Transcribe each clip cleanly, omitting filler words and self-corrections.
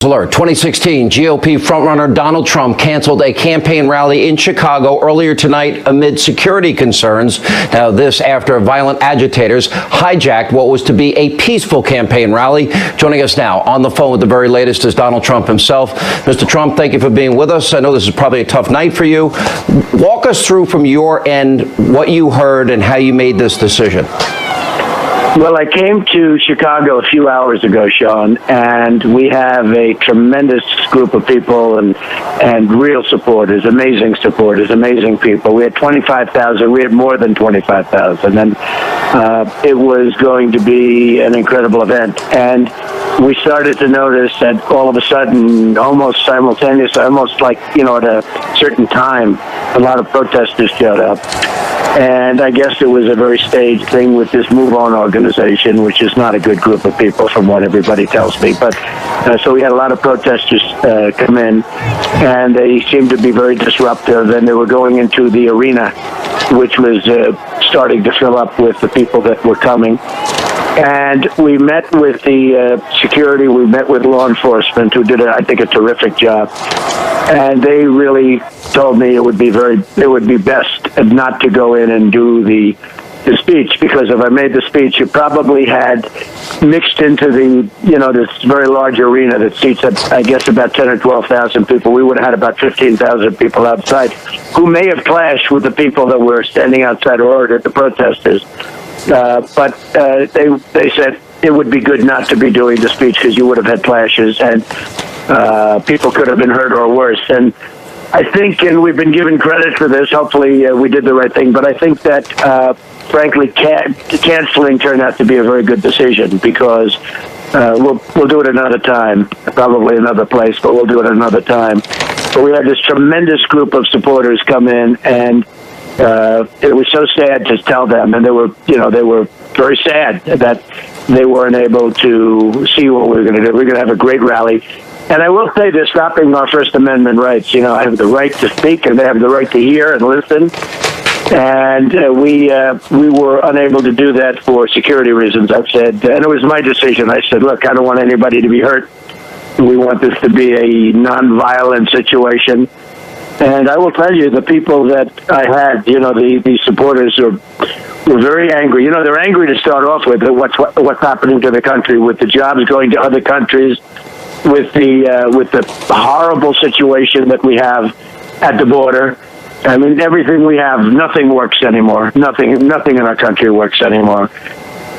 Alert. 2016 GOP frontrunner Donald Trump canceled a campaign rally in Chicago earlier tonight amid security concerns. Now, this after violent agitators hijacked what was to be a peaceful campaign rally. Joining us now on the phone with the very latest is Donald Trump himself. Mr. Trump, thank you for being with us. I know this is probably a tough night for you. Walk us through from your end what you heard and how you made this decision. Well, I came to Chicago a few hours ago, Sean, and we have a tremendous group of people and real supporters, amazing people. We had 25,000. We had more than 25,000, and it was going to be an incredible event. And we started to notice that all of a sudden, almost simultaneously, almost like, at a certain time, a lot of protesters showed up. And I guess it was a very staged thing with this Move On organization, which is not a good group of people from what everybody tells me. But so we had a lot of protesters come in, and they seemed to be very disruptive, and they were going into the arena, which was starting to fill up with the people that were coming. And we met with the security, we met with law enforcement, who did, I think, a terrific job. And they really told me it would be best not to go in and do the speech, because if I made the speech, it probably had mixed into this very large arena that seats, I guess, about 10 or 12,000 people. We would have had about 15,000 people outside who may have clashed with the people that were standing outside or the protesters. But they said it would be good not to be doing the speech because you would have had clashes and people could have been hurt or worse. And I think, and we've been given credit for this, hopefully we did the right thing, but I think that, frankly, canceling turned out to be a very good decision, because we'll do it another time, probably another place, but we'll do it another time. But we had this tremendous group of supporters come in, and it was so sad to tell them, and they were very sad that they weren't able to see what we were going to do. We're going to have a great rally. And I will say this, stopping our First Amendment rights. I have the right to speak, and they have the right to hear and listen. And we were unable to do that for security reasons. I said, and it was my decision. I said, look, I don't want anybody to be hurt. We want this to be a nonviolent situation. And I will tell you, the people that I had, the supporters were very angry. They're angry to start off with what's happening to the country, with the jobs going to other countries, with the horrible situation that we have at the border. I mean, everything we have, nothing works anymore. Nothing in our country works anymore.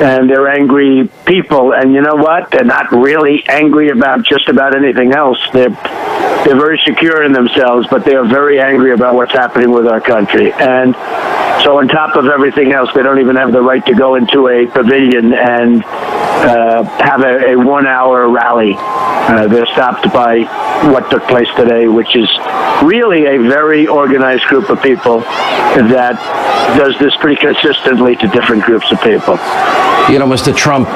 And they're angry people, and you know what? They're not really angry about just about anything else. They're very secure in themselves, but they are very angry about what's happening with our country. And so on top of everything else, they don't even have the right to go into a pavilion and have a 1-hour rally. They're stopped by what took place today, which is really a very organized group of people that does this pretty consistently to different groups of people. Mr. Trump,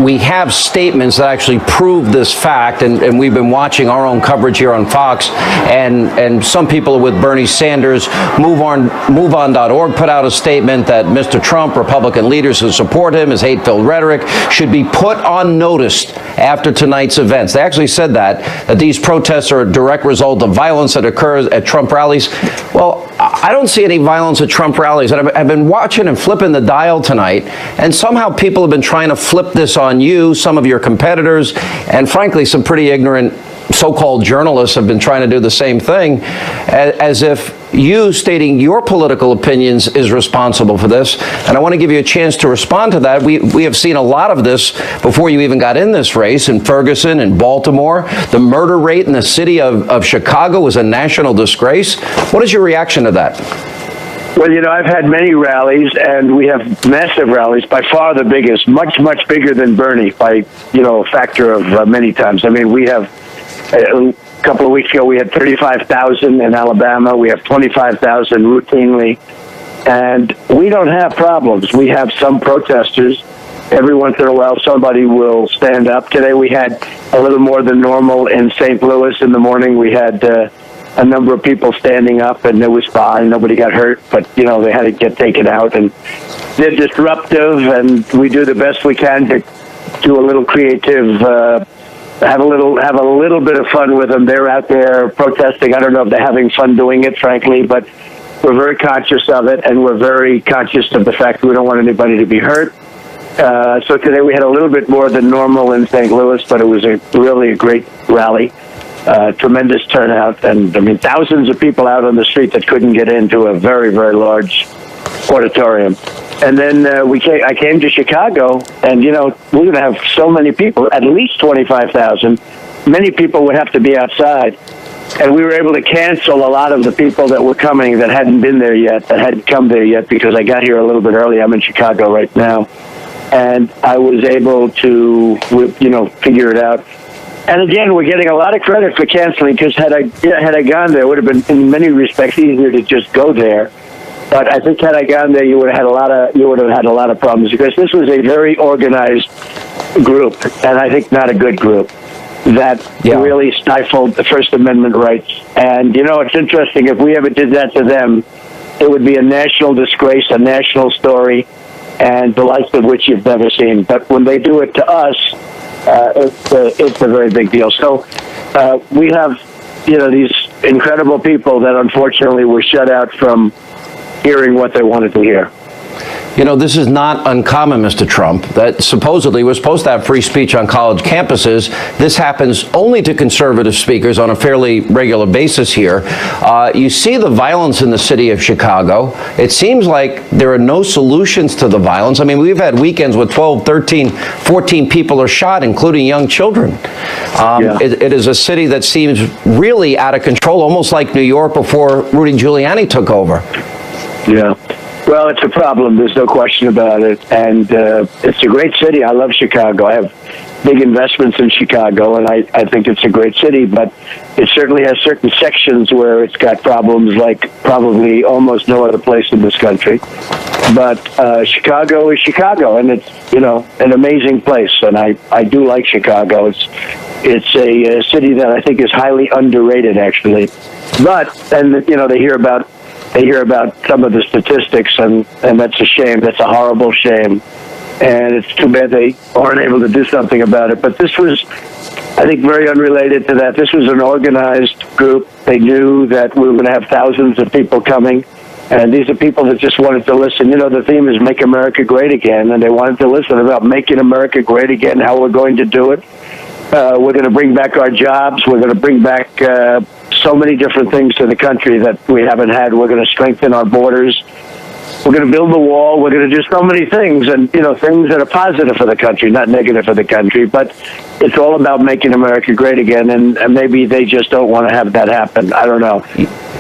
we have statements that actually prove this fact, and we've been watching our own coverage here on Fox, and some people are with Bernie Sanders. MoveOn.org put out a statement that Mr. Trump, Republican leaders who support him, his hate-filled rhetoric, should be put on notice after tonight's events. They actually said that these protests are a direct result of violence that occurs at Trump rallies. Well, I don't see any violence at Trump rallies. And I've been watching and flipping the dial tonight, and somehow people have been trying to flip this on you, some of your competitors, and frankly, some pretty ignorant so-called journalists have been trying to do the same thing, as if you stating your political opinions is responsible for this. And I want to give you a chance to respond to that. We have seen a lot of this before you even got in this race, in Ferguson and Baltimore. The murder rate in the city of Chicago is a national disgrace. What is your reaction to that? Well, I've had many rallies, and we have massive rallies, by far the biggest, much, much bigger than Bernie by, a factor of many times. I mean, we have, a couple of weeks ago, we had 35,000 in Alabama. We have 25,000 routinely. And we don't have problems. We have some protesters. Every once in a while, somebody will stand up. Today, we had a little more than normal in St. Louis in the morning. We had a number of people standing up, and it was fine. Nobody got hurt, but, they had to get taken out. And they're disruptive, and we do the best we can to do a little creative have a little bit of fun with them. They're out there protesting. I don't know if they're having fun doing it, frankly, but we're very conscious of it, and we're very conscious of the fact we don't want anybody to be hurt. So today we had a little bit more than normal in St. Louis, but it was really a great rally. Tremendous turnout, and I mean thousands of people out on the street that couldn't get into a very, very large auditorium. And then I came to Chicago, and we're going to have so many people, at least 25,000. Many people would have to be outside, and we were able to cancel a lot of the people that were coming that hadn't been there yet, that hadn't come there yet, because I got here a little bit early. I'm in Chicago right now, and I was able to figure it out. And again, we're getting a lot of credit for canceling, because had I gone there, it would have been in many respects easier to just go there. But I think had I gone there, you would have had a lot of problems, because this was a very organized group, and I think not a good group, that really stifled the First Amendment rights. And it's interesting, if we ever did that to them, it would be a national disgrace, a national story, and the likes of which you've never seen. But when they do it to us, it's a very big deal. So we have these incredible people that unfortunately were shut out from hearing what they wanted to hear. This is not uncommon, Mr. Trump, that supposedly we're supposed to have free speech on college campuses. This happens only to conservative speakers on a fairly regular basis here. You see the violence in the city of Chicago. It seems like there are no solutions to the violence. I mean, we've had weekends with 12, 13, 14 people are shot, including young children. It is a city that seems really out of control, almost like New York before Rudy Giuliani took over. Yeah. Well, it's a problem. There's no question about it. And it's a great city. I love Chicago. I have big investments in Chicago, and I think it's a great city. But it certainly has certain sections where it's got problems like probably almost no other place in this country. But Chicago is Chicago, and it's, an amazing place. And I do like Chicago. It's a city that I think is highly underrated, actually. But, and they hear about some of the statistics, and that's a shame. That's a horrible shame. And it's too bad they aren't able to do something about it. But this was, I think, very unrelated to that. This was an organized group. They knew that we were going to have thousands of people coming. And these are people that just wanted to listen. The theme is Make America Great Again. And they wanted to listen about making America great again, how we're going to do it. We're going to bring back our jobs. We're going to bring back so many different things to the country that we haven't had. We're going to strengthen our borders. We're going to build the wall. We're going to do so many things, and things that are positive for the country, not negative for the country. But it's all about making America great again, and maybe they just don't want to have that happen. I don't know.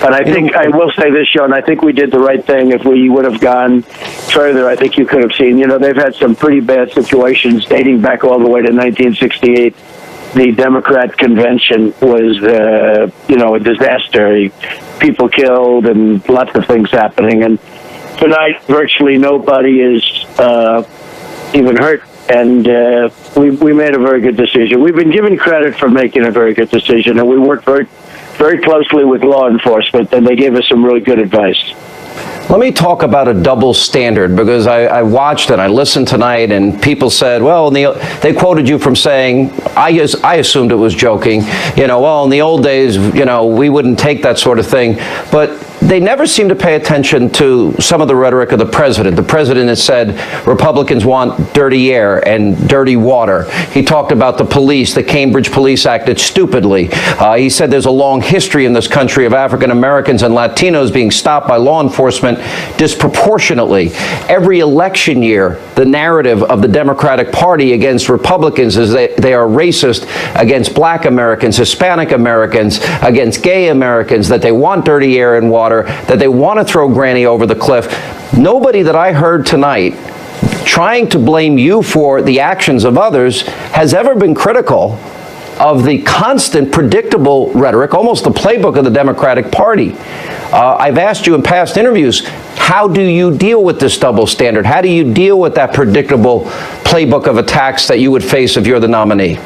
But I think I will say this, Sean. I think we did the right thing. If we would have gone further, I think you could have seen. They've had some pretty bad situations dating back all the way to 1968. The Democrat convention was, a disaster. People killed and lots of things happening. And tonight, virtually nobody is even hurt. And we made a very good decision. We've been given credit for making a very good decision, and we worked very, very closely with law enforcement, and they gave us some really good advice. Let me talk about a double standard, because I watched and I listened tonight, and people said, well, they quoted you from saying, I assumed it was joking, well, in the old days, we wouldn't take that sort of thing. But they never seem to pay attention to some of the rhetoric of the president. The president has said Republicans want dirty air and dirty water. He talked about the police. The Cambridge Police acted stupidly. He said there's a long history in this country of African Americans and Latinos being stopped by law enforcement disproportionately. Every election year, the narrative of the Democratic Party against Republicans is that they are racist against black Americans, Hispanic Americans, against gay Americans, that they want dirty air and water, that they want to throw Granny over the cliff. Nobody that I heard tonight trying to blame you for the actions of others has ever been critical of the constant, predictable rhetoric, almost the playbook of the Democratic Party. I've asked you in past interviews, how do you deal with this double standard? How do you deal with that predictable playbook of attacks that you would face if you're the nominee?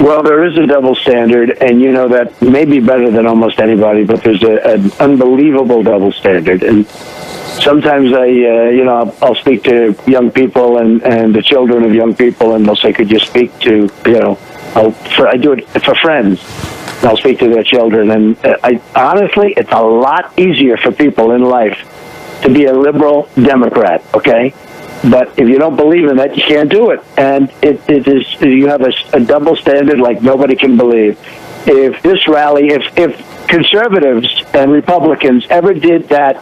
Well, there is a double standard, and that may be better than almost anybody, but there's an unbelievable double standard. And sometimes I'll speak to young people and the children of young people, and they'll say, could you speak to, I do it for friends. I'll speak to their children, and honestly, it's a lot easier for people in life to be a liberal Democrat, okay? But if you don't believe in that, you can't do it. And it is, you have a double standard like nobody can believe. If this rally, if conservatives and Republicans ever did that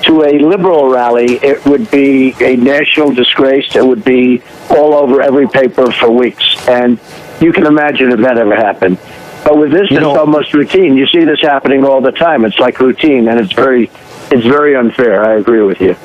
to a liberal rally, it would be a national disgrace. It would be all over every paper for weeks. And you can imagine if that ever happened. But with this, it's almost routine. You see this happening all the time. It's like routine, and it's very unfair. I agree with you.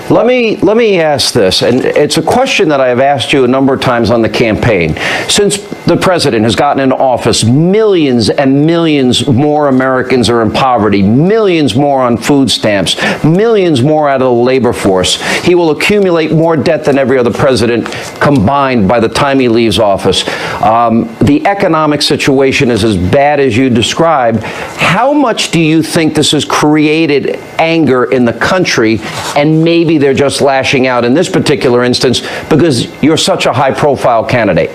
Let me ask this, and it's a question that I have asked you a number of times on the campaign. Since the president has gotten into office, millions and millions more Americans are in poverty, millions more on food stamps, millions more out of the labor force. He will accumulate more debt than every other president combined by the time he leaves office. The economic situation is as bad as you described. How much do you think this has created anger in the country, and maybe they're just lashing out in this particular instance because you're such a high-profile candidate?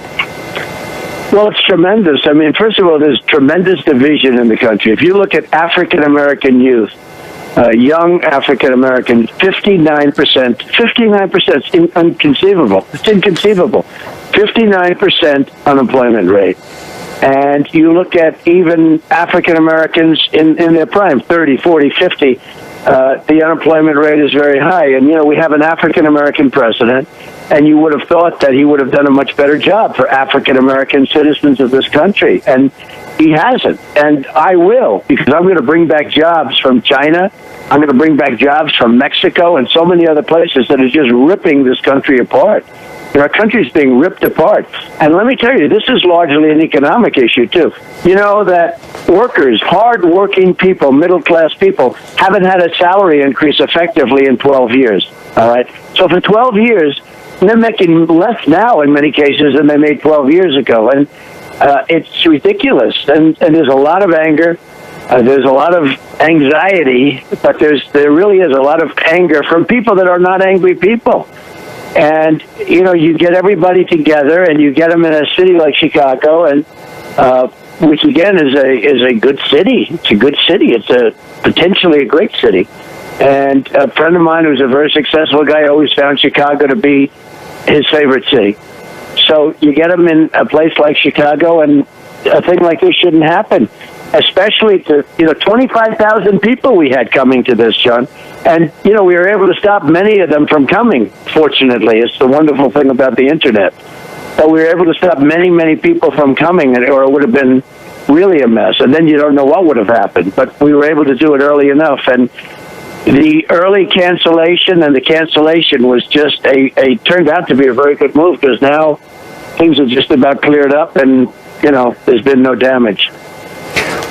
Well, it's tremendous. I mean, first of all, there's tremendous division in the country. If you look at African-American youth, young African-American, 59%, 59%, it's inconceivable. It's inconceivable. 59% unemployment rate. And you look at even African-Americans in their prime, 30, 40, 50, the unemployment rate is very high. And, we have an African-American president, and you would have thought that he would have done a much better job for African-American citizens of this country. And he hasn't. And I will, because I'm going to bring back jobs from China. I'm going to bring back jobs from Mexico and so many other places that are just ripping this country apart. Our country's being ripped apart. And let me tell you, this is largely an economic issue, too. You know that workers, hard-working people, middle-class people, haven't had a salary increase effectively in 12 years, all right? So for 12 years, they're making less now in many cases than they made 12 years ago. And it's ridiculous. And there's a lot of anger. There's a lot of anxiety, but there really is a lot of anger from people that are not angry people. And, you get everybody together and you get them in a city like Chicago, and which, again, is a good city. It's a good city. It's potentially a great city. And a friend of mine who's a very successful guy always found Chicago to be his favorite city. So you get them in a place like Chicago, and a thing like this shouldn't happen, especially to, 25,000 people we had coming to this, John. And, we were able to stop many of them from coming, fortunately. It's the wonderful thing about the Internet. But we were able to stop many, many people from coming, or it would have been really a mess. And then you don't know what would have happened. But we were able to do it early enough. And the early cancellation and the cancellation was just turned out to be a very good move, because now things are just about cleared up and, there's been no damage.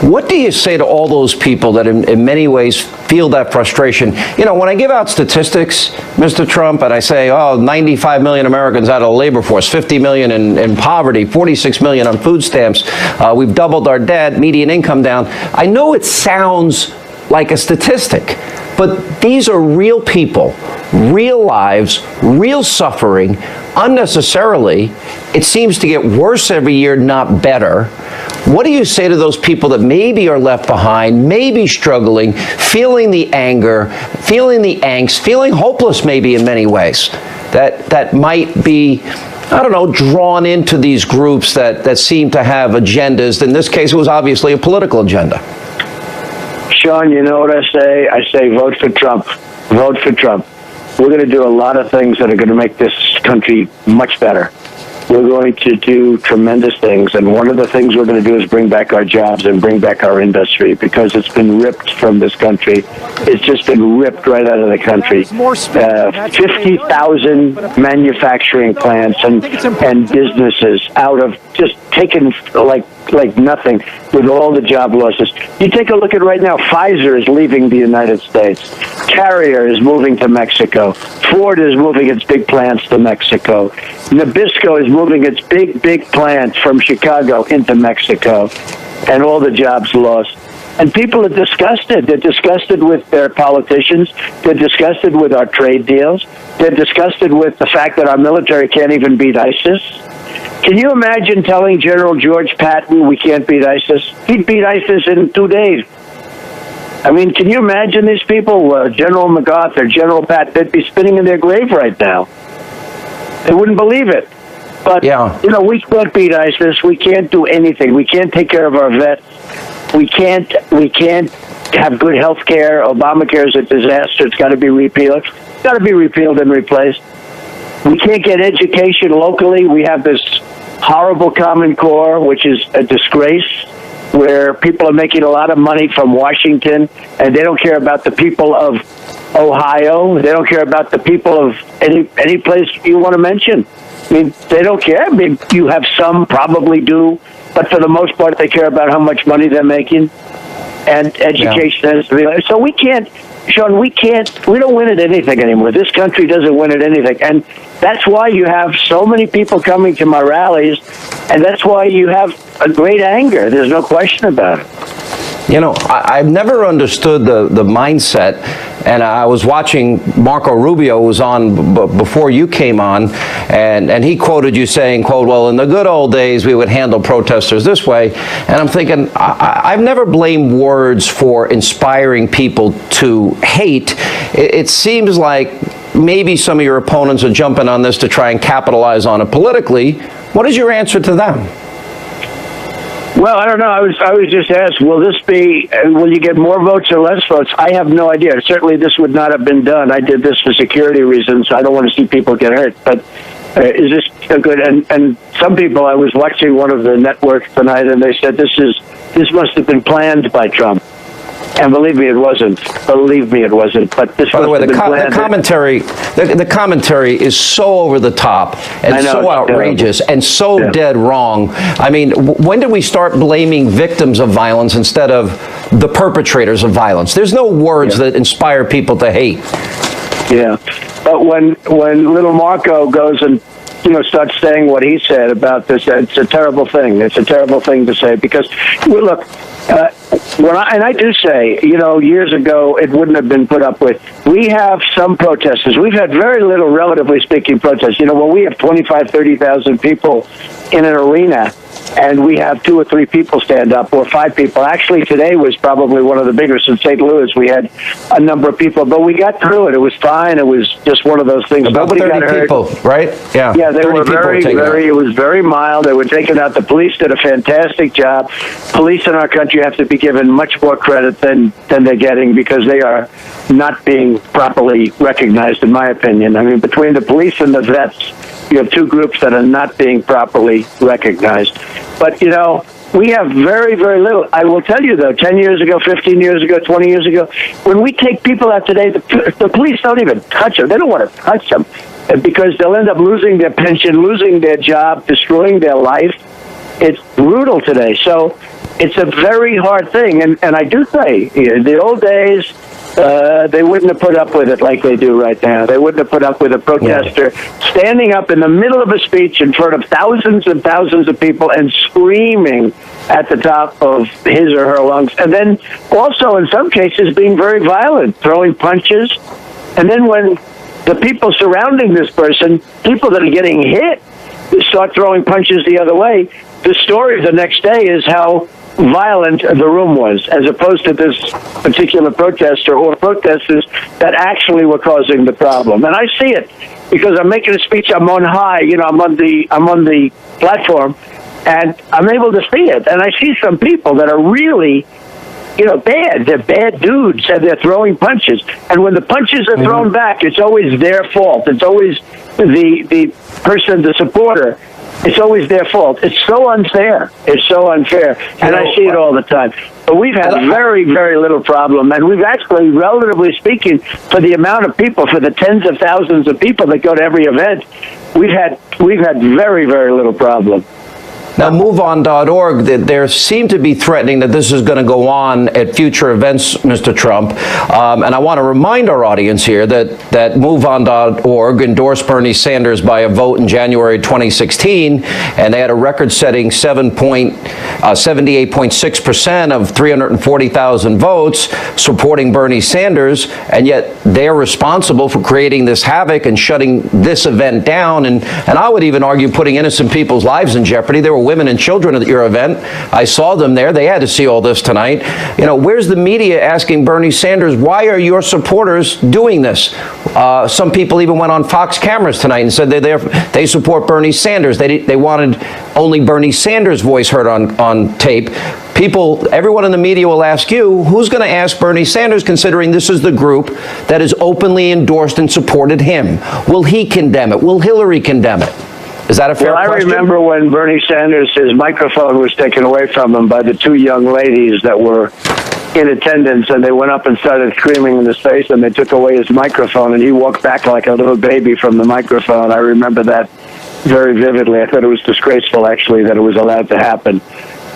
What do you say to all those people that in many ways feel that frustration? When I give out statistics, Mr. Trump, and I say, 95 million Americans out of the labor force, 50 million in poverty, 46 million on food stamps, we've doubled our debt, median income down. I know it sounds like a statistic, but these are real people, real lives, real suffering, unnecessarily. It seems to get worse every year, not better. What do you say to those people that maybe are left behind, maybe struggling, feeling the anger, feeling the angst, feeling hopeless maybe in many ways, that might be, drawn into these groups that seem to have agendas? In this case, it was obviously a political agenda. Sean, you know what I say? I say vote for Trump. Vote for Trump. We're going to do a lot of things that are going to make this country much better. We're going to do tremendous things, and one of the things we're going to do is bring back our jobs and bring back our industry, because it's been ripped from this country. It's just been ripped right out of the country. 50,000 manufacturing plants and businesses out of, just taken like nothing, with all the job losses. You take a look at right now, Pfizer is leaving the United States. Carrier is moving to Mexico. Ford is moving its big plants to Mexico. Nabisco is moving its big plant from Chicago into Mexico, and all the jobs lost. And people are disgusted. They're disgusted with their politicians. They're disgusted with our trade deals. They're disgusted with the fact that our military can't even beat ISIS. Can you imagine telling General George Patton we can't beat ISIS? He'd beat ISIS in 2 days. I mean, can you imagine these people? General MacArthur, General Patton, they'd be spinning in their grave right now. They wouldn't believe it. But, we can't beat ISIS. We can't do anything. We can't take care of our vets. We can't have good health care. Obamacare is a disaster. It's got to be repealed. It's got to be repealed and replaced. We can't get education locally. We have this horrible Common Core, which is a disgrace, where people are making a lot of money from Washington, and they don't care about the people of Ohio. They don't care about the people of any place you want to mention. I mean, they don't care. I mean, you have some probably do, but for the most part, they care about how much money they're making, and education is. So we can't, Sean. We don't win at anything anymore. This country doesn't win at anything, and that's why you have so many people coming to my rallies, and that's why you have a great anger. There's no question about it. I've never understood the mindset, and I was watching Marco Rubio, who was on before you came on, and he quoted you saying, quote, well, in the good old days, we would handle protesters this way. And I'm thinking, I've never blamed words for inspiring people to hate. It seems like maybe some of your opponents are jumping on this to try and capitalize on it politically. What is your answer to them? Well, I don't know. I was just asked, will you get more votes or less votes? I have no idea. Certainly this would not have been done. I did this for security reasons. I don't want to see people get hurt. But is this good? And some people, I was watching one of the networks tonight, and they said this must have been planned by Trump. And believe me, it wasn't. Believe me, it wasn't. But this. By the way, the commentary is so over the top and so outrageous and so dead wrong. I mean, when did we start blaming victims of violence instead of the perpetrators of violence? There's no words that inspire people to hate. Yeah, but when little Marco goes and starts saying what he said about this, it's a terrible thing. It's a terrible thing to say because, look. I do say, years ago, it wouldn't have been put up with. We have some protesters. We've had very little, relatively speaking, protests. When we have 25,000, 30,000 people in an arena, and we have 2 or 3 people stand up, or 5 people. Actually, today was probably one of the biggest in St. Louis. We had a number of people, but we got through it. It was fine. It was just one of those things. About Nobody 30 got hurt. people, right? Yeah. Yeah, they were it was very mild. They were taken out. The police did a fantastic job. Police in our country have to be given much more credit than they're getting because they are not being properly recognized, in my opinion. I mean, between the police and the vets, you have 2 groups that are not being properly recognized. But, we have very, very little. I will tell you, though, 10 years ago, 15 years ago, 20 years ago, when we take people out today, the police don't even touch them. They don't want to touch them because they'll end up losing their pension, losing their job, destroying their life. It's brutal today. So it's a very hard thing. And I do say, in the old days, they wouldn't have put up with it like they do right now. They wouldn't have put up with a protester standing up in the middle of a speech in front of thousands and thousands of people and screaming at the top of his or her lungs. And then also, in some cases, being very violent, throwing punches. And then when the people surrounding this person, people that are getting hit, start throwing punches the other way, the story the next day is how violent the room was, as opposed to this particular protester or protesters that actually were causing the problem. And I see it because I'm making a speech. I'm on high, I'm on the platform, and I'm able to see it. And I see some people that are really, bad. They're bad dudes, and they're throwing punches. And when the punches are thrown back, it's always their fault. It's always the person, the supporter. It's always their fault. It's so unfair. It's so unfair. And I see it all the time. But we've had very, very little problem. And we've actually, relatively speaking, for the amount of people, for the tens of thousands of people that go to every event, we've had very, very little problem. Now, MoveOn.org, there seem to be threatening that this is going to go on at future events, Mr. Trump. And I want to remind our audience here that MoveOn.org endorsed Bernie Sanders by a vote in January 2016, and they had a record-setting 78.6% of 340,000 votes supporting Bernie Sanders, and yet they're responsible for creating this havoc and shutting this event down, and I would even argue putting innocent people's lives in jeopardy. There were women and children at your event. I saw them there. They had to see all this tonight. You know, where's the media asking Bernie Sanders, why are your supporters doing this? Some people even went on Fox cameras tonight and said they support Bernie Sanders. They wanted only Bernie Sanders' voice heard on tape. Everyone in the media will ask you, who's going to ask Bernie Sanders, considering this is the group that has openly endorsed and supported him? Will he condemn it? Will Hillary condemn it? Is that a fair question? I remember when Bernie Sanders, his microphone was taken away from him by the two young ladies that were in attendance, and they went up and started screaming in his face, and they took away his microphone, and he walked back like a little baby from the microphone. I remember that very vividly. I thought it was disgraceful, actually, that it was allowed to happen.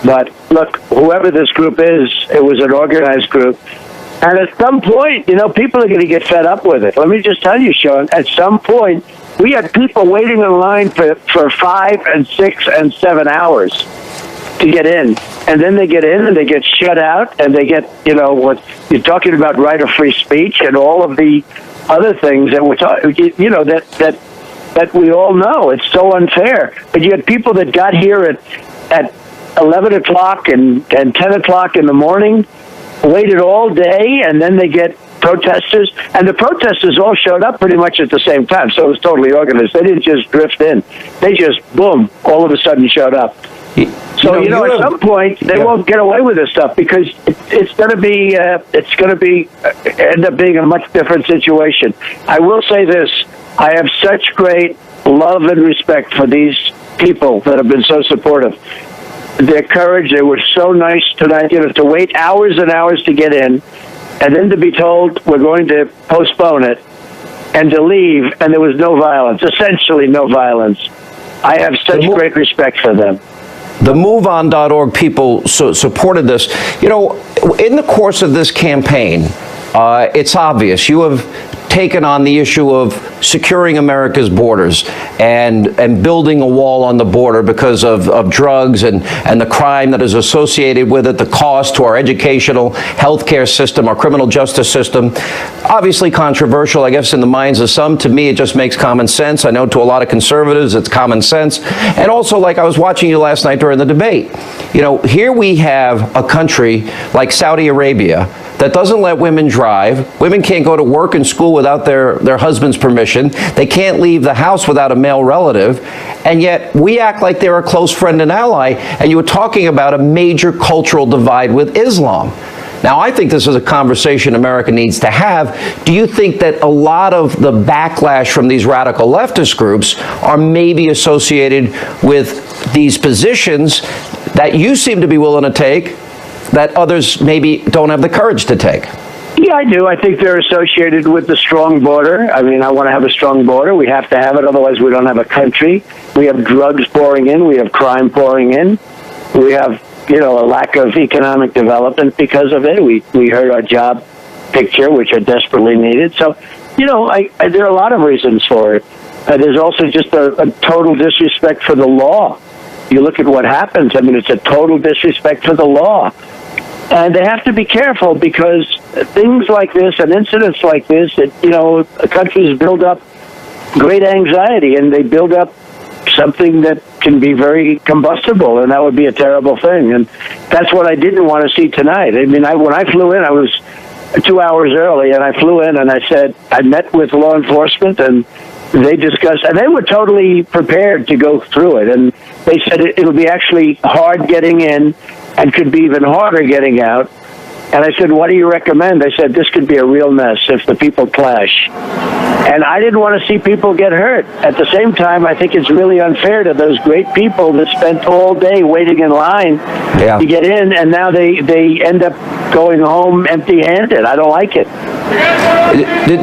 But look, whoever this group is, it was an organized group. And at some point, you know, people are going to get fed up with it. Let me just tell you, Sean, at some point, we had people waiting in line for 5 and 6 and 7 hours to get in. And then they get in and they get shut out, and they get, you know, what you're talking about, right of free speech and all of the other things that we're talking, you know, that we all know. It's so unfair. But you had people that got here at 11 o'clock and 10 o'clock in the morning, waited all day, and then they get protesters. And the protesters all showed up pretty much at the same time, so it was totally organized. They didn't just drift in. They just, boom, all of a sudden showed up. So, you know, at some point, they won't get away with this stuff, because it's going to be end up being a much different situation. I will say this. I have such great love and respect for these people that have been so supportive. Their courage, they were so nice tonight, you know, to wait hours and hours to get in, and then to be told we're going to postpone it, and to leave, and there was no violence, essentially no violence. I have such great respect for them. The MoveOn.org people supported this. You know, in the course of this campaign, it's obvious you have taken on the issue of securing America's borders and building a wall on the border because of drugs and the crime that is associated with it, the cost to our educational, healthcare system, our criminal justice system. Obviously controversial, I guess, in the minds of some. To me, it just makes common sense. I know to a lot of conservatives, it's common sense. And also, like I was watching you last night during the debate, you know, here we have a country like Saudi Arabia that doesn't let women drive. Women can't go to work and school without their husband's permission. They can't leave the house without a male relative. And yet we act like they're a close friend and ally. And you were talking about a major cultural divide with Islam. Now, I think this is a conversation America needs to have. Do you think that a lot of the backlash from these radical leftist groups are maybe associated with these positions that you seem to be willing to take that others maybe don't have the courage to take? Yeah, I do. I think they're associated with the strong border. I mean, I want to have a strong border. We have to have it, otherwise we don't have a country. We have drugs pouring in. We have crime pouring in. We have, you know, a lack of economic development because of it. We hurt our job picture, which are desperately needed. So, you know, there are a lot of reasons for it. There's also just a total disrespect for the law. You look at what happens. I mean, it's a total disrespect for the law. And they have to be careful, because things like this and incidents like this, you know, countries build up great anxiety, and they build up something that can be very combustible, and that would be a terrible thing. And that's what I didn't want to see tonight. I mean, when I flew in, I was 2 hours early, and I flew in and I said, I met with law enforcement, and they discussed, and they were totally prepared to go through it. And they said it'll be actually hard getting in and could be even harder getting out. And I said, what do you recommend? They said, this could be a real mess if the people clash. And I didn't want to see people get hurt. At the same time, I think it's really unfair to those great people that spent all day waiting in line to get in, and now they end up going home empty-handed. I don't like it.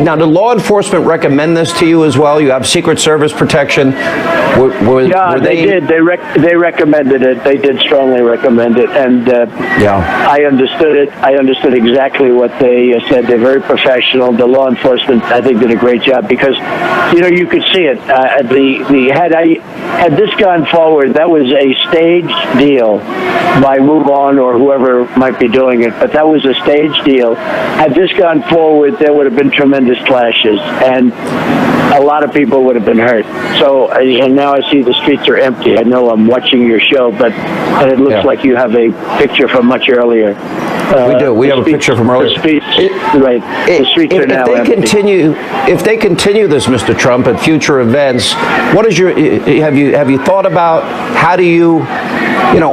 Now, did law enforcement recommend this to you as well? You have Secret Service protection. Yeah, they did. They recommended it. They did strongly recommend it, and I understood it. I understood exactly what they said. They're very professional. The law enforcement, I think, did a great job because, you could see it. Had this gone forward, that was a staged deal by Move On or whoever might be doing it, but that was a staged deal. Had this gone forward, there would have been tremendous clashes, and a lot of people would have been hurt. So, and now I see the streets are empty. I know I'm watching your show, but it looks like you have a picture from much earlier. We do. We have a picture from earlier. The streets are now empty. If they continue this, Mr. Trump, at future events, what is have you thought about how do you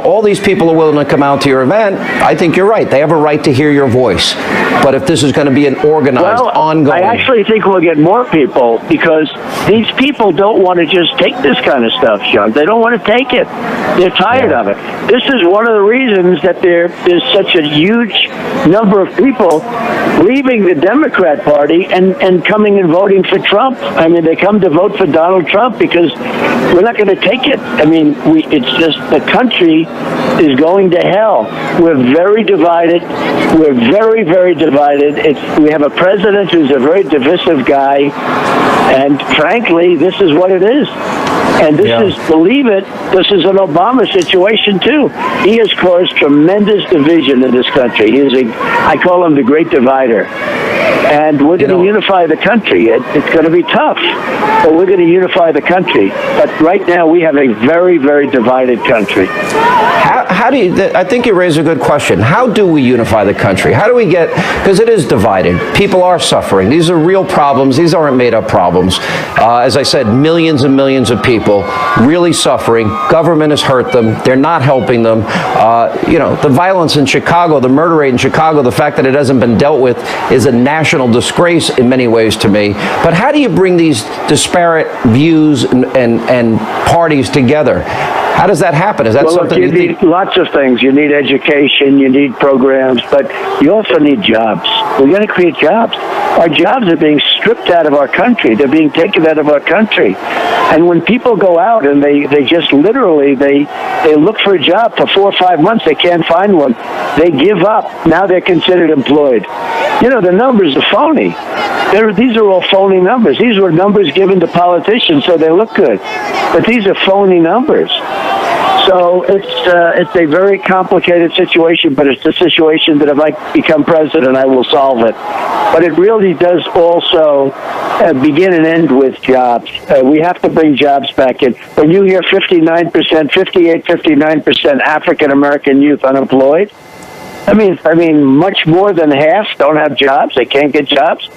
all these people are willing to come out to your event? I think you're right. They have a right to hear your voice. But if this is going to be an organized, ongoing... I actually think we'll get more people because these people don't want to just take this kind of stuff, Sean. They don't want to take it. They're tired of it. This is one of the reasons that there's such a huge number of people leaving the Democrat Party and coming and voting for Trump. I mean, they come to vote for Donald Trump because we're not going to take it. I mean, it's just the country is going to hell. We're very divided. We're very, very divided. We have a president who's a very divisive guy, and frankly, this is what it is. And this is, believe it, this is an Obama situation too. He has caused tremendous division in this country. He is I call him the great divider. And we're going to unify the country. It's going to be tough, but we're going to unify the country. But right now, we have a very, very divided country. How do you? I think you raise a good question. How do we unify the country? How do we get? Because it is divided. People are suffering. These are real problems. These aren't made-up problems. As I said, millions and millions of people really suffering. Government has hurt them. They're not helping them. The violence in Chicago, the murder rate in Chicago, the fact that it hasn't been dealt with is a national disgrace in many ways to me. But how do you bring these disparate views and parties together? How does that happen? Is that something you need? Lots of things. You need education, you need programs, but you also need jobs. We're going to create jobs. Our jobs are being stripped out of our country. They're being taken out of our country. And when people go out and they just literally, they look for a job for 4 or 5 months, they can't find one. They give up. Now they're considered employed. The numbers are phony. These are all phony numbers. These were numbers given to politicians so they look good. But these are phony numbers. So it's a very complicated situation, but it's a situation that if I become president, I will solve it. But it really does also begin and end with jobs. We have to bring jobs back in. When you hear 59%, 59% African-American youth unemployed, I mean, much more than half don't have jobs. They can't get jobs.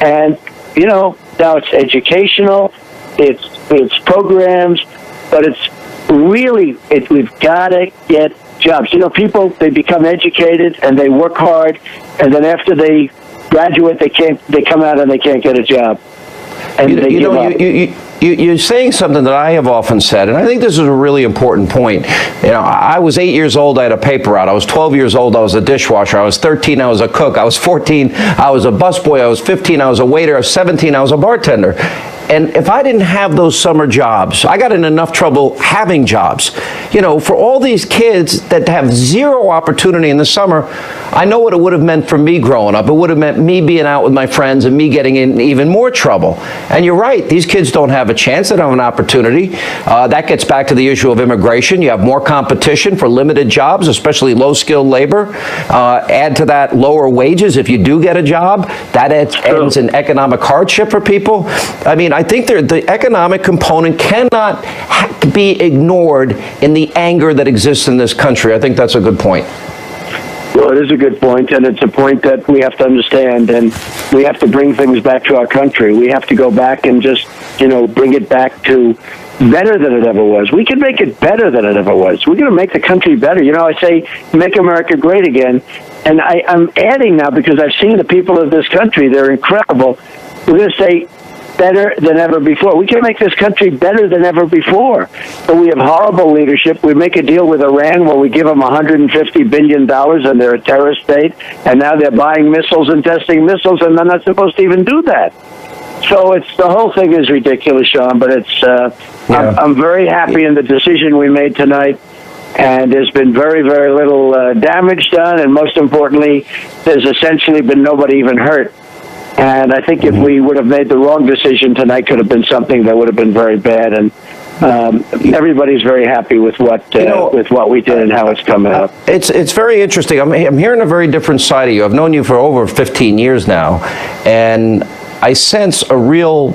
And, now it's educational, it's programs, but it's really, we've got to get jobs. People, they become educated and they work hard, and then after they graduate, they come out and they can't get a job. And they give up. You're saying something that I have often said, and I think this is a really important point. I was 8 years old, I had a paper route. I was 12 years old, I was a dishwasher. I was 13, I was a cook. I was 14, I was a busboy. I was 15, I was a waiter. I was 17, I was a bartender. And if I didn't have those summer jobs, I got in enough trouble having jobs. For all these kids that have zero opportunity in the summer, I know what it would have meant for me growing up. It would have meant me being out with my friends and me getting in even more trouble. And you're right, these kids don't have a chance. They don't have an opportunity. That gets back to the issue of immigration. You have more competition for limited jobs, especially low-skilled labor. Add to that lower wages if you do get a job. That ends in economic hardship for people. I mean, I think the economic component cannot be ignored in the anger that exists in this country. I think that's a good point. Well, it is a good point, and it's a point that we have to understand, and we have to bring things back to our country. We have to go back and just, bring it back to better than it ever was. We can make it better than it ever was. We're going to make the country better. I say, make America great again, and I'm adding now because I've seen the people of this country. They're incredible. We're going to say, better than ever before. We can make this country better than ever before. But we have horrible leadership. We make a deal with Iran where we give them $150 billion and they're a terrorist state, and now they're buying missiles and testing missiles, and they're not supposed to even do that. So the whole thing is ridiculous, Sean, but I'm very happy in the decision we made tonight. And there's been very, very little damage done, and most importantly, there's essentially been nobody even hurt. And I think if we would have made the wrong decision tonight, could have been something that would have been very bad. And everybody's very happy with what we did and how it's come out. It's very interesting. I'm hearing a very different side of you. I've known you for over 15 years now, and I sense a real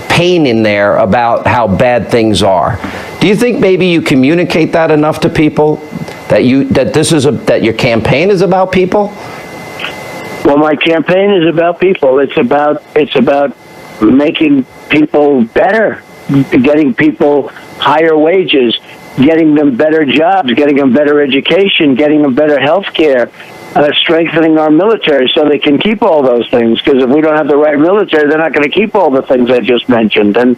pain in there about how bad things are. Do you think maybe you communicate that enough to people that your campaign is about people? Well, my campaign is about people. It's about making people better, getting people higher wages, getting them better jobs, getting them better education, getting them better health care, strengthening our military so they can keep all those things. Because if we don't have the right military, they're not going to keep all the things I just mentioned. And,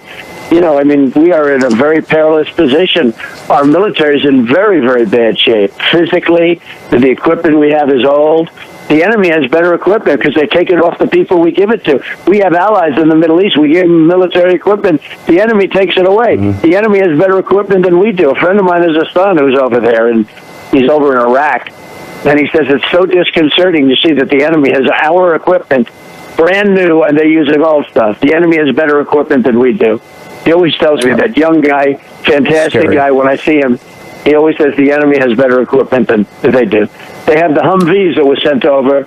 we are in a very perilous position. Our military is in very, very bad shape. Physically, the equipment we have is old. The enemy has better equipment because they take it off the people we give it to. We have allies in the Middle East. We give them military equipment. The enemy takes it away. The enemy has better equipment than we do. A friend of mine has a son who's over there, and he's over in Iraq. And he says it's so disconcerting to see that the enemy has our equipment, brand new, and they're using old stuff. The enemy has better equipment than we do. He always tells me that young guy, fantastic guy, when I see him, he always says the enemy has better equipment than they do. They have the Humvees that were sent over,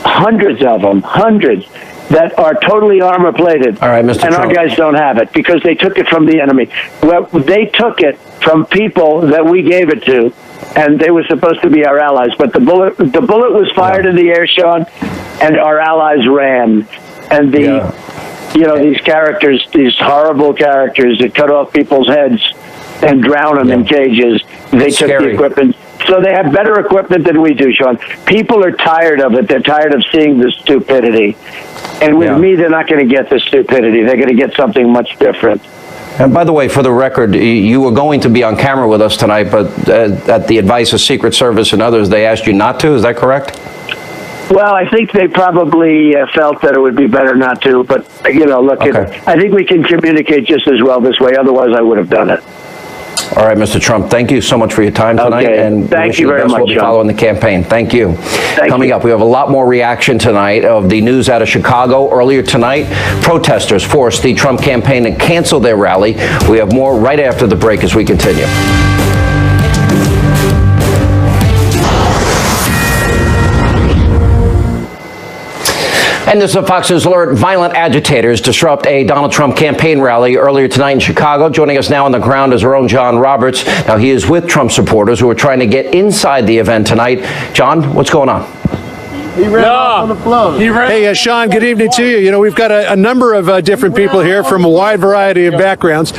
hundreds of them, that are totally armor-plated. All right, Mr. And Trump. our guys don't have it because they took it from the enemy. Well, they took it from people that we gave it to, and they were supposed to be our allies. But the bullet was fired in the air, Sean, and our allies ran. And these characters, these horrible characters that cut off people's heads and drown them in cages, they took the equipment. So they have better equipment than we do, Sean. People are tired of it. They're tired of seeing the stupidity. And with me, they're not going to get the stupidity. They're going to get something much different. And by the way, for the record, you were going to be on camera with us tonight, but at the advice of Secret Service and others, they asked you not to. Is that correct? Well, I think they probably felt that it would be better not to. But, look, I think we can communicate just as well this way. Otherwise, I would have done it. All right, Mr. Trump, thank you so much for your time tonight. Okay. And thank you very much, we'll be following the campaign. Thank you. Coming up, we have a lot more reaction tonight of the news out of Chicago. Earlier tonight, protesters forced the Trump campaign to cancel their rally. We have more right after the break as we continue. And this is a Fox News alert. Violent agitators disrupt a Donald Trump campaign rally earlier tonight in Chicago. Joining us now on the ground is our own John Roberts. Now, he is with Trump supporters who are trying to get inside the event tonight. John, what's going on? He ran off on the floor. Hey, Sean, good evening to you. We've got a number of different people here from a wide variety of backgrounds.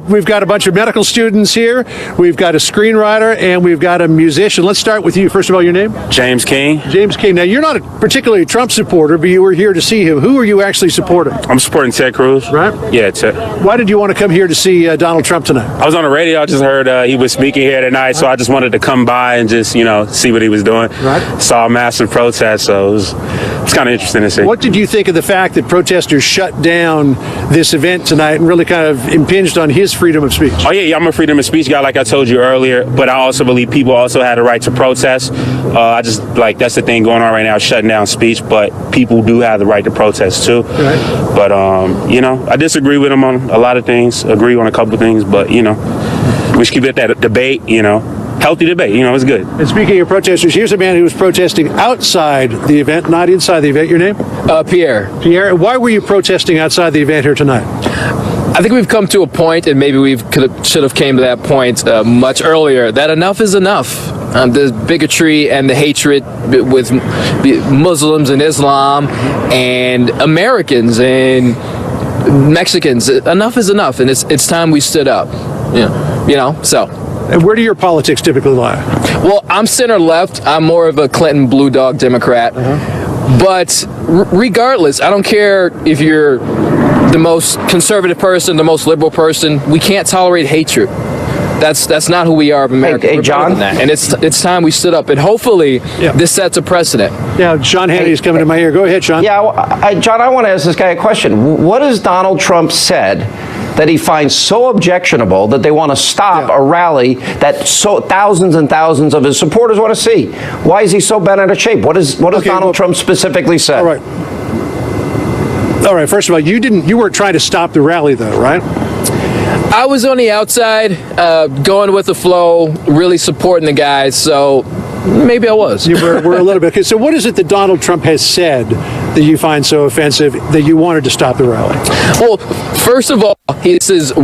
We've got a bunch of medical students here. We've got a screenwriter, and we've got a musician. Let's start with you. First of all, your name? James King. James King. Now, you're not a particularly Trump supporter, but you were here to see him. Who are you actually supporting? I'm supporting Ted Cruz. Right? Yeah, Ted. Why did you want to come here to see Donald Trump tonight? I was on the radio. I just heard he was speaking here tonight, so I just wanted to come by and just, see what he was doing. Right. Saw a massive protest, so it was kind of interesting to see. What did you think of the fact that protesters shut down this event tonight and really kind of impinged on his freedom of speech? Oh, yeah, I'm a freedom of speech guy, like I told you earlier, but I also believe people also had a right to protest. I just, that's the thing going on right now, shutting down speech, but people do have the right to protest, too. Right. But, I disagree with him on a lot of things, agree on a couple of things, but, we should keep it that debate, healthy debate, it's good. And speaking of protesters, here's a man who was protesting outside the event, not inside the event. Your name? Pierre. Pierre, why were you protesting outside the event here tonight? I think we've come to a point, and maybe we should have came to that point much earlier, that enough is enough. The bigotry and the hatred with Muslims and Islam and Americans and Mexicans, enough is enough, and it's time we stood up. So. And where do your politics typically lie? Well, I'm center-left. I'm more of a Clinton Blue Dog Democrat. But regardless, I don't care if you're the most conservative person, the most liberal person. We can't tolerate hatred. That's not who we are of America. Hey, John. And it's time we stood up, and hopefully this sets a precedent. Yeah, Sean Hannity's coming to my ear. Go ahead, Sean. Yeah, John, I want to ask this guy a question. What has Donald Trump said that he finds so objectionable that they want to stop a rally that thousands and thousands of his supporters want to see? Why is he so bent out of shape? What has Donald Trump specifically said? All right. First of all, you weren't trying to stop the rally, though, right? I was on the outside, going with the flow, really supporting the guys. So maybe I was. You were a little bit. Okay, so what is it that Donald Trump has said that you find so offensive that you wanted to stop the rally? Well, first of all, he says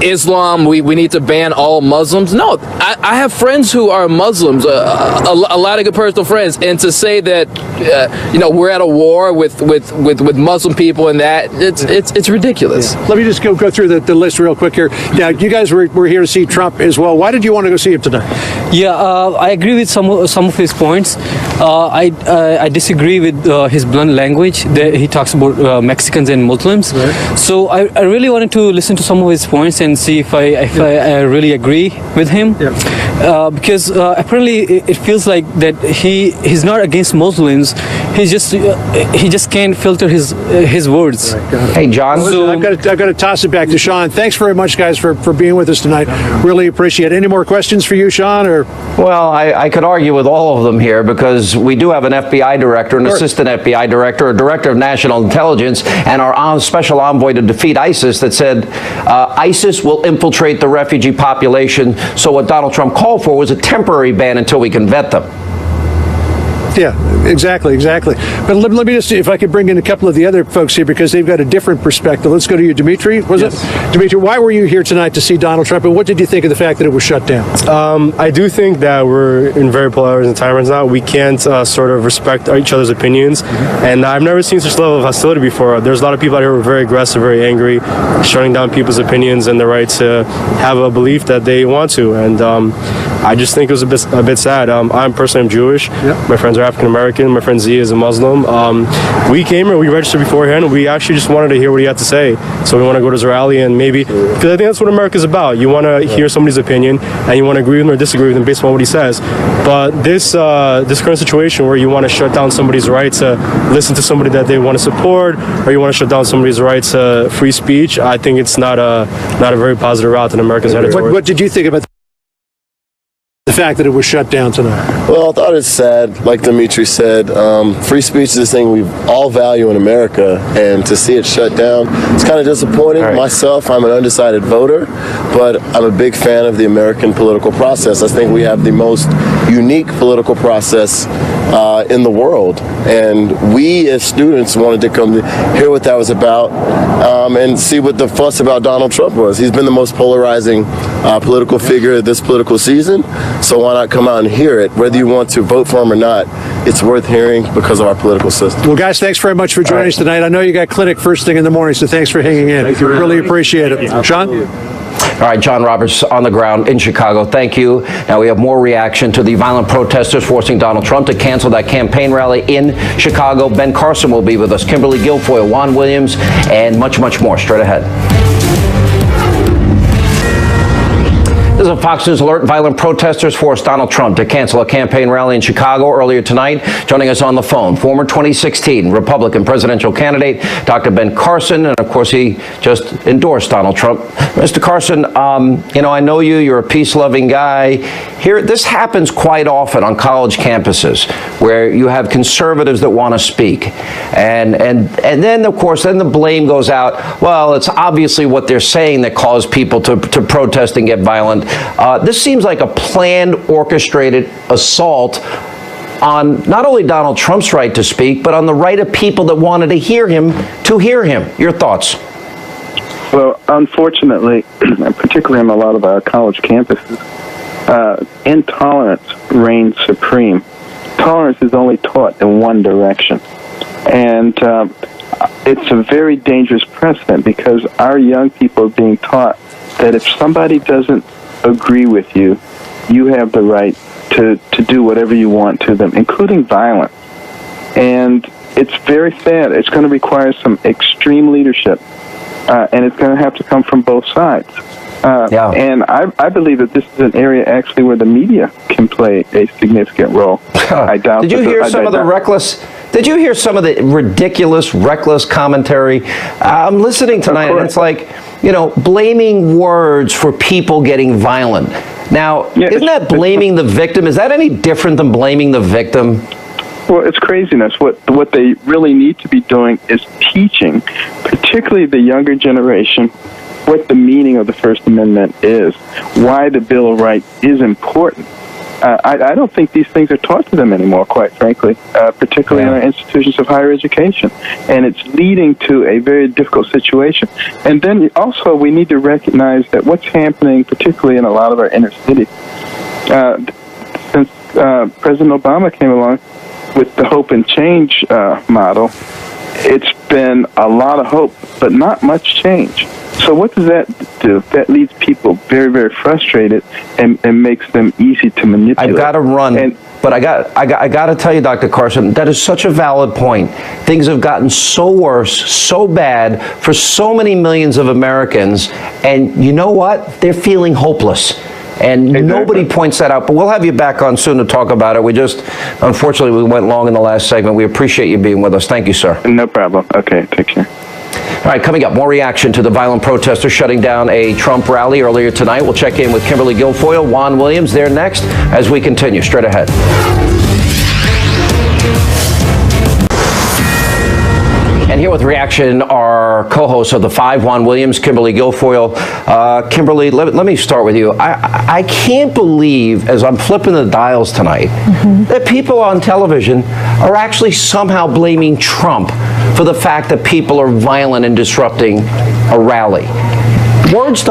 Islam, we need to ban all Muslims. No, I have friends who are Muslims, a lot of good personal friends, and to say that we're at a war with Muslim people and that it's ridiculous. Yeah. Let me just go through the list real quick here. Now, you guys were here to see Trump as well. Why did you want to go see him tonight? Yeah, I agree with some of his points. I disagree with his blunt language. He talks about Mexicans and Muslims. Right. So I really wanted to listen to some of his points and see if I really agree with him. Yeah. Because apparently it feels like that he's not against Muslims. He just can't filter his words. Right, hey, John. So, I've got to toss it back to Sean. Thanks very much, guys, for being with us tonight. Really appreciate it. Any more questions for you, Sean? Or well, I could argue with all of them here because we do have an FBI director, an assistant FBI director, a director of national intelligence, and our special envoy to defeat ISIS that said ISIS will infiltrate the refugee population. So what Donald Trump called for was a temporary ban until we can vet them. Yeah, exactly. But let me just see if I could bring in a couple of the other folks here because they've got a different perspective. Let's go to you, Dimitri. Dimitri, why were you here tonight to see Donald Trump, and what did you think of the fact that it was shut down? I do think that we're in very polarizing times now. We can't sort of respect each other's opinions, and I've never seen such a level of hostility before. There's a lot of people out here who are very aggressive, very angry, shutting down people's opinions and the right to have a belief that they want to, and I just think it was a bit sad. I'm personally Jewish. Yep. My friends are African American. My friend Z is a Muslim. We came here, we registered beforehand. We actually just wanted to hear what he had to say. So we want to go to his rally and maybe, because I think that's what America's about. You want to hear somebody's opinion and you want to agree with him or disagree with him based on what he says. But this current situation where you want to shut down somebody's right to listen to somebody that they want to support, or you want to shut down somebody's right to free speech, I think it's not a very positive route that America's headed toward. What did you think about the fact that it was shut down tonight? Well, I thought it's sad, like Dimitri said. Free speech is this thing we all value in America, and to see it shut down, it's kind of disappointing. Right. Myself, I'm an undecided voter, but I'm a big fan of the American political process. I think we have the most unique political process in the world, and we as students wanted to come to hear what that was about and see what the fuss about Donald Trump was. He's been the most polarizing political figure this political season, so why not come out and hear it? Whether you want to vote for him or not, it's worth hearing because of our political system. Well, guys, thanks very much for joining us tonight. I know you got clinic first thing in the morning, so thanks for hanging in. Thank you. Really appreciate it. Sean? All right, John Roberts on the ground in Chicago. Thank you. Now we have more reaction to the violent protesters forcing Donald Trump to cancel that campaign rally in Chicago. Ben Carson will be with us, Kimberly Guilfoyle, Juan Williams, and much, much more straight ahead. This is a Fox News alert. Violent protesters forced Donald Trump to cancel a campaign rally in Chicago earlier tonight. Joining us on the phone, former 2016 Republican presidential candidate, Dr. Ben Carson. And of course, he just endorsed Donald Trump. Mr. Carson, I know you're a peace-loving guy. Here, this happens quite often on college campuses where you have conservatives that want to speak. And then, of course, then the blame goes out. Well, it's obviously what they're saying that caused people to protest and get violent. This seems like a planned, orchestrated assault on not only Donald Trump's right to speak, but on the right of people that wanted to hear him. Your thoughts? Well, unfortunately, particularly on a lot of our college campuses, intolerance reigns supreme. Tolerance is only taught in one direction. And it's a very dangerous precedent because our young people are being taught that if somebody doesn't agree with you, you have the right to do whatever you want to them, including violence. And it's very sad. It's going to require some extreme leadership, and it's going to have to come from both sides. And I believe that this is an area actually where the media can play a significant role. I doubt. Did you hear some of the reckless? Did you hear some of the ridiculous, reckless commentary? I'm listening tonight, and it's like, blaming words for people getting violent. Now, isn't that blaming the victim? Is that any different than blaming the victim? Well, it's craziness. What they really need to be doing is teaching, particularly the younger generation, what the meaning of the First Amendment is, why the Bill of Rights is important. I don't think these things are taught to them anymore, quite frankly, particularly in our institutions of higher education. And it's leading to a very difficult situation. And then also we need to recognize that what's happening, particularly in a lot of our inner cities, since President Obama came along with the Hope and Change model, it's been a lot of hope, but not much change. So what does that do? That leaves people very, very frustrated and makes them easy to manipulate. I've got to run, but I got to tell you, Dr. Carson, that is such a valid point. Things have gotten so worse, so bad for so many millions of Americans, and you know what? They're feeling hopeless. And nobody points that out. But we'll have you back on soon to talk about it. Unfortunately, we went long in the last segment. We appreciate you being with us. Thank you, sir. No problem. Okay, take care. All right, coming up, more reaction to the violent protesters shutting down a Trump rally earlier tonight. We'll check in with Kimberly Guilfoyle, Juan Williams, there next as we continue straight ahead. And here with reaction, our co-host of The Five, Juan Williams, Kimberly Guilfoyle. Kimberly, let me start with you. I can't believe, as I'm flipping the dials tonight, that people on television are actually somehow blaming Trump for the fact that people are violent and disrupting a rally. Words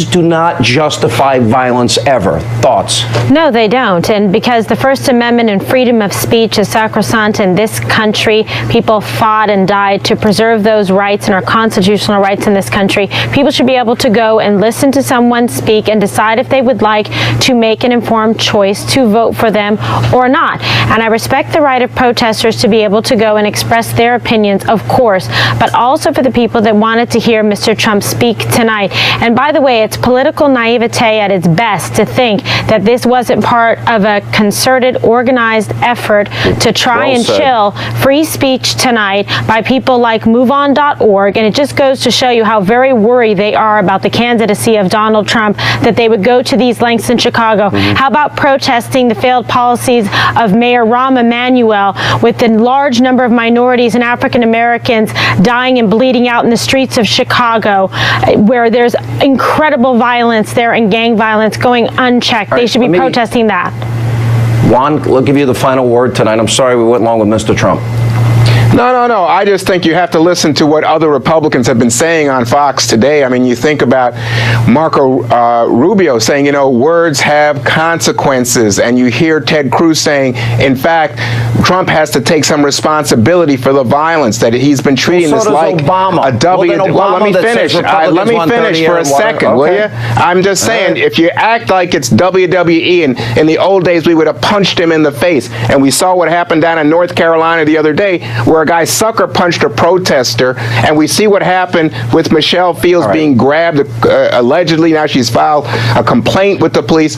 do not justify violence ever. Thoughts? No, they don't. And because the First Amendment and freedom of speech is sacrosanct in this country, people fought and died to preserve those rights and our constitutional rights in this country. People should be able to go and listen to someone speak and decide if they would like to make an informed choice to vote for them or not. And I respect the right of protesters to be able to go and express their opinions, of course, but also for the people that wanted to hear Mr. Trump speak tonight. And by the way, it's political naivete at its best to think that this wasn't part of a concerted, organized effort to try and chill free speech tonight by people like MoveOn.org. And it just goes to show you how very worried they are about the candidacy of Donald Trump, that they would go to these lengths in Chicago. How about protesting the failed policies of Mayor Rahm Emanuel, with the large number of minorities and African Americans dying and bleeding out in the streets of Chicago, where there's incredible violence there and gang violence going unchecked. They should be protesting that. Juan, we'll give you the final word tonight. I'm sorry we went long with Mr. Trump. No. I just think you have to listen to what other Republicans have been saying on Fox today. I mean, you think about Marco Rubio saying, words have consequences. And you hear Ted Cruz saying, in fact, Trump has to take some responsibility for the violence, that he's been treating this like Obama. a W. Well, let me finish. Let me finish for a second, will you? I'm just saying, if you act like it's WWE, and in the old days we would have punched him in the face. And we saw what happened down in North Carolina the other day, where a guy sucker punched a protester, and we see what happened with Michelle Fields being grabbed, allegedly. Now she's filed a complaint with the police.